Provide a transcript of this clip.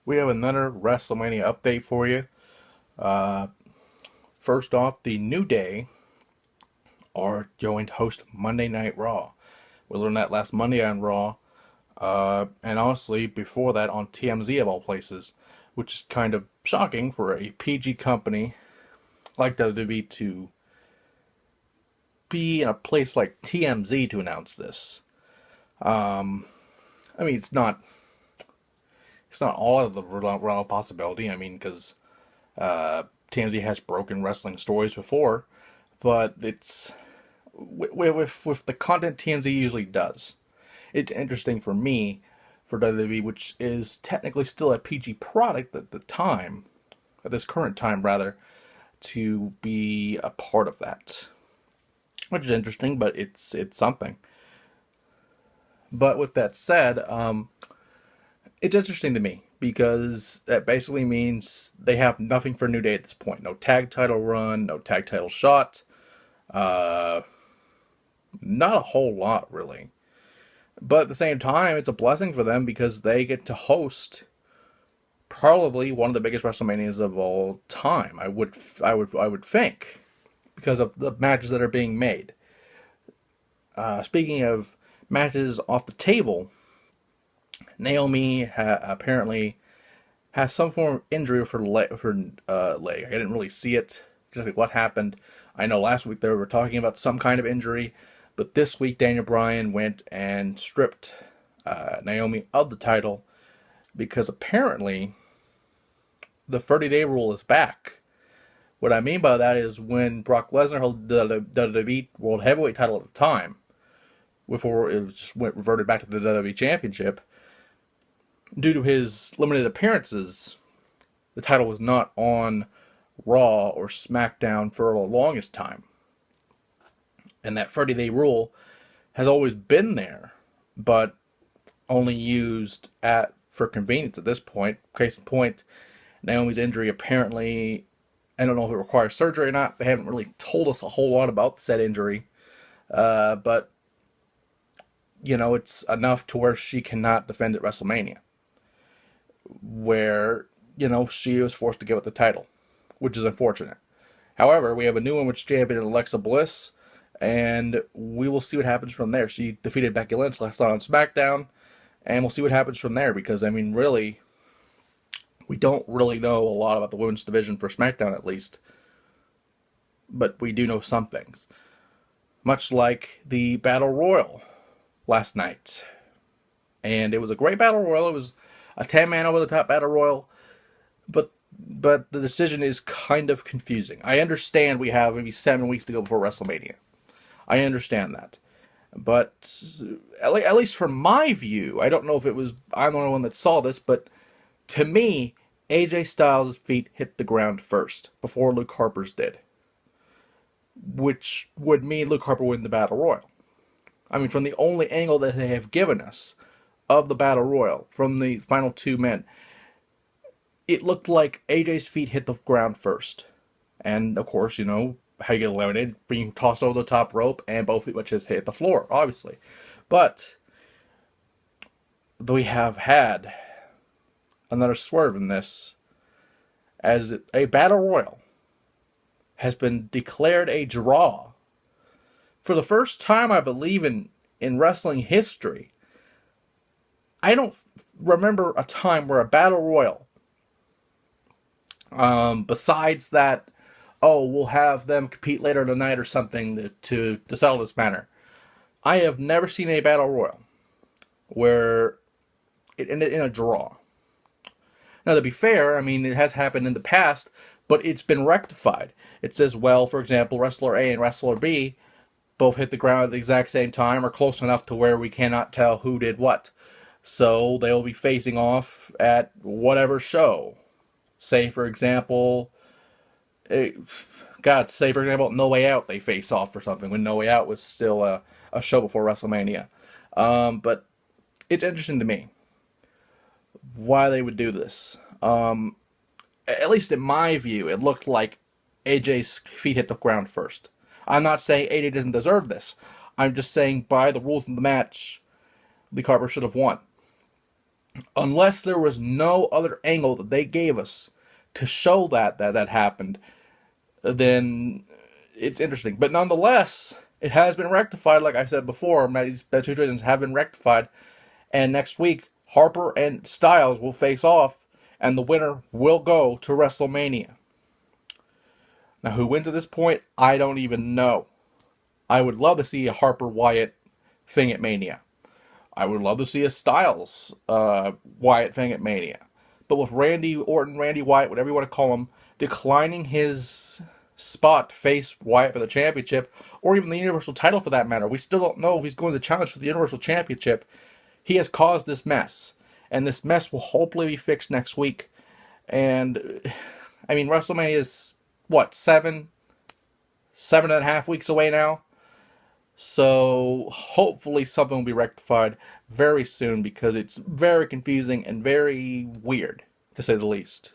We have another WrestleMania update for you. Uh, First off, the New Day are going to host Monday Night Raw. We learned that last Monday on Raw, and honestly, before that on TMZ of all places, which is kind of shocking for a PG company like WWE to be in a place like TMZ to announce this. I mean, it's not all of the realm of possibility. I mean, because TMZ has broken wrestling stories before, but it's with the content TMZ usually does. It's interesting for me, for WWE, which is technically still a PG product at the time, at this current time rather, to be a part of that, which is interesting, but it's something. But with that said, it's interesting to me because that basically means they have nothing for New Day at this point. No tag title run, no tag title shot. Uh, Not a whole lot, really. But at the same time, it's a blessing for them because they get to host probably one of the biggest WrestleManias of all time. I would think because of the matches that are being made. Speaking of matches off the table, Naomi apparently has some form of injury for leg. I didn't really see it exactly what happened. I know last week they were talking about some kind of injury, but this week Daniel Bryan went and stripped Naomi of the title because apparently the 30-day rule is back. What I mean by that is when Brock Lesnar held the WWE World Heavyweight title at the time, before it just reverted back to the WWE Championship, due to his limited appearances, the title was not on Raw or SmackDown for the longest time. And that 30-day rule has always been there, but only used for convenience at this point. Case in point, Naomi's injury apparently, I don't know if it requires surgery or not. They haven't really told us a whole lot about said injury. But, it's enough to where she cannot defend at WrestleMania, where, she was forced to give up the title, which is unfortunate. However, we have a new women's champion, Alexa Bliss, and we will see what happens from there. She defeated Becky Lynch last night on SmackDown, and we'll see what happens from there, because, I mean, really, we don't really know a lot about the women's division for SmackDown, at least, but we do know some things. Much like the Battle Royal last night. And it was a great Battle Royal. It was a 10-man over-the-top Battle Royal, but the decision is kind of confusing. I understand we have maybe 7 weeks to go before WrestleMania. I understand that. But at least from my view, I don't know if I'm the only one that saw this, but to me, AJ Styles' feet hit the ground first, before Luke Harper's did. Which would mean Luke Harper win the Battle Royal. I mean, from the only angle that they have given us of the Battle Royal, from the final two men, it looked like AJ's feet hit the ground first. And, of course, how you get eliminated, being tossed over the top rope, and both feet just hit the floor, obviously. But we have had another swerve in this, as a Battle Royal has been declared a draw. For the first time, I believe, in wrestling history. I don't remember a time where a Battle Royal, besides that, we'll have them compete later tonight or something to settle this matter. I have never seen a Battle Royal where it ended in a draw. Now, to be fair, I mean, it has happened in the past, but it's been rectified. It says, well, for example, Wrestler A and Wrestler B both hit the ground at the exact same time, or close enough to where we cannot tell who did what. So they'll be facing off at whatever show. Say, for example, No Way Out, they face off or something, when No Way Out was still a show before WrestleMania. But it's interesting to me why they would do this. At least in my view, it looked like AJ's feet hit the ground first. I'm not saying AJ doesn't deserve this. I'm just saying by the rules of the match, Lee Carper should have won. Unless there was no other angle that they gave us to show that happened, then it's interesting. But nonetheless, it has been rectified. Like I said before, these two situations have been rectified. And next week, Harper and Styles will face off, and the winner will go to WrestleMania. Now, who wins at this point, I don't even know. I would love to see a Harper Wyatt thing at Mania. I would love to see a Styles Wyatt thing at Mania. But with Randy Orton, Randy Wyatt, whatever you want to call him, declining his spot to face Wyatt for the championship, or even the Universal title for that matter, we still don't know if he's going to challenge for the Universal Championship. He has caused this mess. And this mess will hopefully be fixed next week. And, I mean, WrestleMania is, what, 7.5 weeks away now? So hopefully something will be rectified very soon, because it's very confusing and very weird, to say the least.